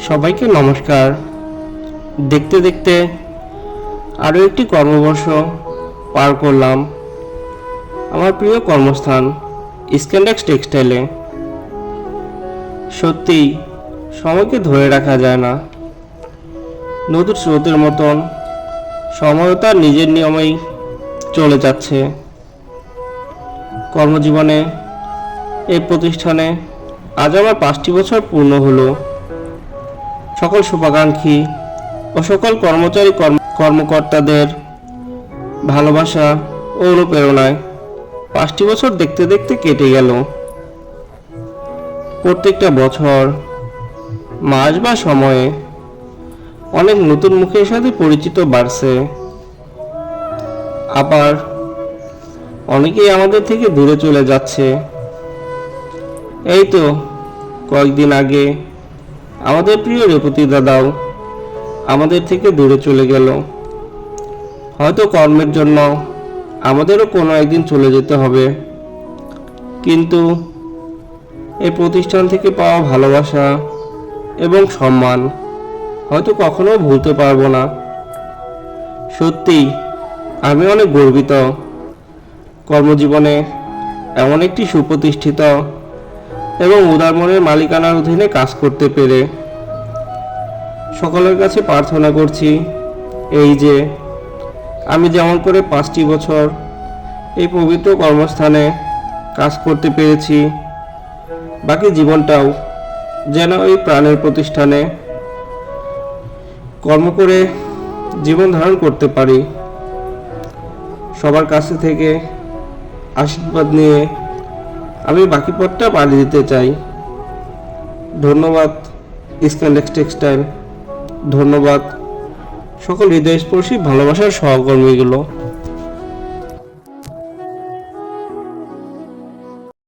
সবাইকে নমস্কার। দেখতে দেখতে আরও একটি কর্মবর্ষ পার করলাম আমার প্রিয় কর্মস্থান স্ক্যানডেক্স টেক্সটাইলে। সত্যিই সময়কে ধরে রাখা যায় না। নদীর স্রোতের মতন সময়ও তার নিজের নিয়মেই চলে যাচ্ছে। কর্মজীবনে এই প্রতিষ্ঠানে আজ আমার 5টি বছর পূর্ণ হলো। সকল শুভাকাঙ্ক্ষী ও সকল কর্মচারী কর্মকর্তাদের ভালোবাসা ও অনুপ্রেরণায় 5টি বছর দেখতে দেখতে কেটে গেল। প্রত্যেকটা বছর, মাস বা সময়ে অনেক নতুন মুখের সাথে পরিচিত বাড়ছে। আবার অনেকেই আমাদের থেকে দূরে চলে যাচ্ছে। এই তো কয়েকদিন আগে আমাদের প্রিয় রেবতী দাদাও আমাদের থেকে দূরে চলে গেল। হয়তো কর্মের জন্য আমাদেরও কোনো একদিন চলে যেতে হবে, কিন্তু এই প্রতিষ্ঠান থেকে পাওয়া ভালোবাসা এবং সম্মান হয়তো কখনো ভুলতে পারবো না। সত্যি আমি অনেক গর্বিত কর্মজীবনে এমন একটি সুপ্রতিষ্ঠিত এবং উদার মনের মালিকানার অধীনে কাজ করতে পেরে। সকলের কাছে প্রার্থনা করছি এই যে আমি যেমন করে 5টি বছর এই পবিত্র কর্মস্থানে কাজ করতে পেরেছি, বাকি জীবনটাও যেন এই প্রাণের প্রতিষ্ঠানে কর্ম করে জীবন ধারণ করতে পারি। সবার কাছে থেকে আশীর্বাদ নিয়ে আমি বাকি পথটা পাড়ি দিতে চাই। ধন্যবাদ স্ক্যানডেক্স টেক্সটাইল, ধন্যবাদ সকল হৃদয়স্পর্শী ভালোবাসার সহকর্মীগুলো।